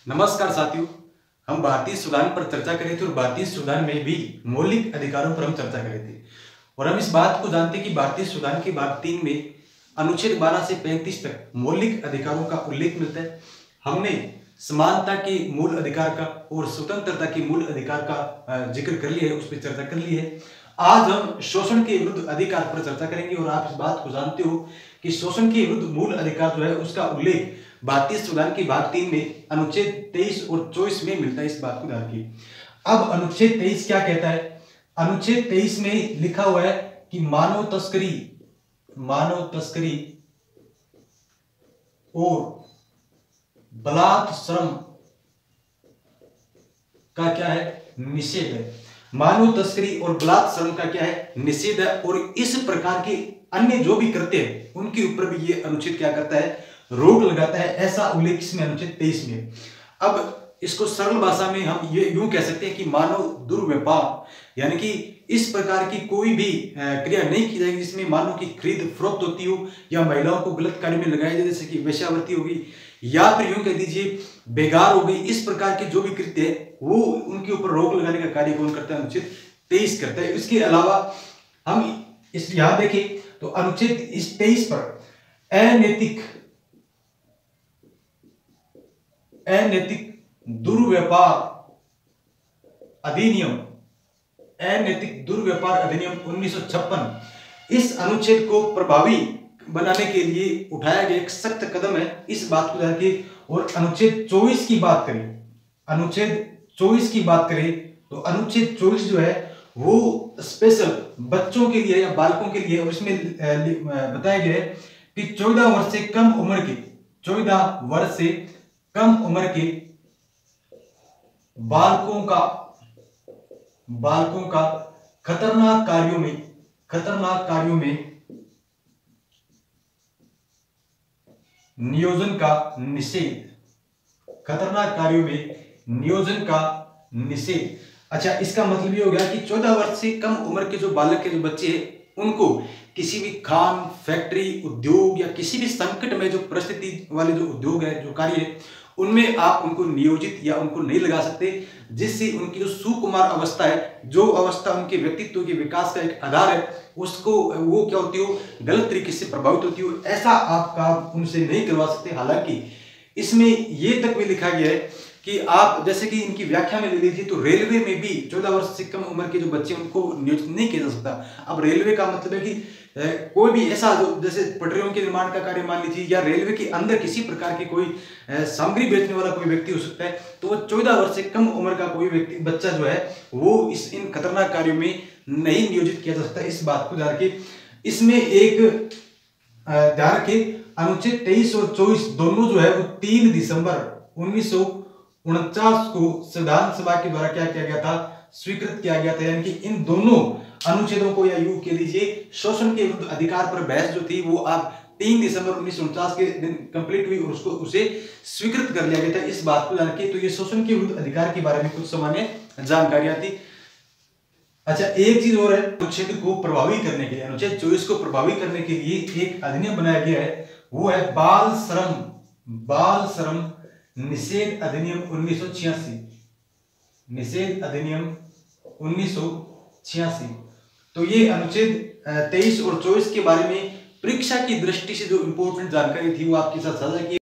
नमस्कार साथियों। हम भारतीय संविधान पर चर्चा कर रहे थे और भारतीय संविधान में भी मौलिक अधिकारों पर हम चर्चा कर रहे थे और हम इस बात को जानते हैं कि भारतीय संविधान के भाग 3 में अनुच्छेद 12 से 35 तक मौलिक अधिकारों का उल्लेख मिलता है। हमने समानता के मूल अधिकार का और स्वतंत्रता के मूल अधिकार का जिक्र कर लिया है, उस पर चर्चा कर ली है। आज हम शोषण के विरुद्ध अधिकार पर चर्चा करेंगे और आप इस बात को जानते हो कि शोषण के विरुद्ध मूल अधिकार जो है उसका उल्लेख भारतीय संविधान के भाग 3 में अनुच्छेद 23 और 24 में मिलता है। इस बात को ध्यान रखिए। अब अनुच्छेद 23 क्या कहता है? अनुच्छेद 23 में लिखा हुआ है कि मानव तस्करी और बलात् श्रम का क्या है? निषेध है। मानव तस्करी और बलात् श्रम का क्या है? निषेध है। और इस प्रकार के अन्य जो भी करते हैं उनके ऊपर भी ये अनुच्छेद क्या करता है? रोक लगाता है। ऐसा उल्लेख इसमें अनुच्छेद 23 में। अब इसको सरल भाषा में हम ये यूं कह सकते हैं कि मानव दुर्व्यापार यानी कि इस प्रकार की कोई भी क्रिया नहीं की जाएगी जिसमें मानव की खरीद फरोख्त होती हो या महिलाओं को गलत कार्य में लगाया जाए, जैसे कि वेश्यावृत्ति होगी या फिर यूं कह दीजिए बेगार हो गई। इस प्रकार के जो भी कृत्य है वो उनके ऊपर रोक लगाने का कार्य कौन करता है? अनुच्छेद 23 करता है। इसके अलावा हम इस यहां देखें तो अनुच्छेद इस 23 पर अनैतिक दुर्व्यापार अधिनियम 1956 इस अनुच्छेद को प्रभावी बनाने के लिए उठाया गया एक सख्त कदम है। इस बात को ध्यान रखिए। और अनुच्छेद 24 की बात करें तो अनुच्छेद 24 जो है वो स्पेशल बच्चों के लिए या बालकों के लिए, और इसमें बताया गया है कि 14 वर्ष से कम उम्र के बालकों का खतरनाक कार्यों में नियोजन का निषेध। अच्छा, इसका मतलब ये हो गया कि 14 वर्ष से कम उम्र के जो बालक के जो बच्चे हैं उनको किसी भी खान फैक्ट्री उद्योग या किसी भी संकट में जो परिस्थिति वाले जो उद्योग है, जो कार्य है, उनमें आप उनको नियोजित या उनको नहीं लगा सकते, जिससे उनकी जो सुकुमार अवस्था है, जो अवस्था उनके व्यक्तित्व के विकास का एक आधार है, उसको वो क्या होती हो? गलत तरीके से प्रभावित होती हो। ऐसा आप काम उनसे नहीं करवा सकते। हालांकि इसमें ये तक भी लिखा गया है कि आप जैसे कि इनकी व्याख्या में ले लीजिए तो रेलवे में भी 14 वर्ष से कम उम्र के जो बच्चे उनको नियोजित नहीं किया जा सकता। अब रेलवे का मतलब है कि कोई भी ऐसा जो जैसे पटरियों के निर्माण का कार्य मान लीजिए या रेलवे के अंदर किसी प्रकार की कोई सामग्री बेचने वाला कोई व्यक्ति हो सकता है, तो वो 14 वर्ष से कम उम्र का कोई बच्चा जो है वो इन खतरनाक कार्यों में नहीं नियोजित किया जा सकता। इस बात को ध्यान रखिए। इसमें एक ध्यान रखिए, अनुच्छेद 23 और 24 दोनों जो है वो 3 दिसंबर 1949 को संविधान सभा के द्वारा क्या किया गया था? स्वीकृत किया गया था। यानी कि इन दोनों अनुच्छेदों को या यूं कह लीजिए शोषण के विरुद्ध अधिकार पर बहस जो थी वो आप 3 दिसंबर 1949 के दिन कंप्लीट हुई और उसे स्वीकृत कर लिया गया था। इस बात को ध्यान रखिए। तो ये शोषण के विरुद्ध अधिकार के बारे में कुछ सामान्य जानकारियां थी। अच्छा, एक चीज और है, अनुच्छेद को प्रभावी करने के लिए, अनुच्छेद 24 को प्रभावी करने के लिए एक अधिनियम बनाया गया है, वो है बाल श्रम निषेध अधिनियम 1986। तो ये अनुच्छेद 23 और 24 के बारे में परीक्षा की दृष्टि से जो इंपॉर्टेंट जानकारी थी वो आपके साथ साझा की।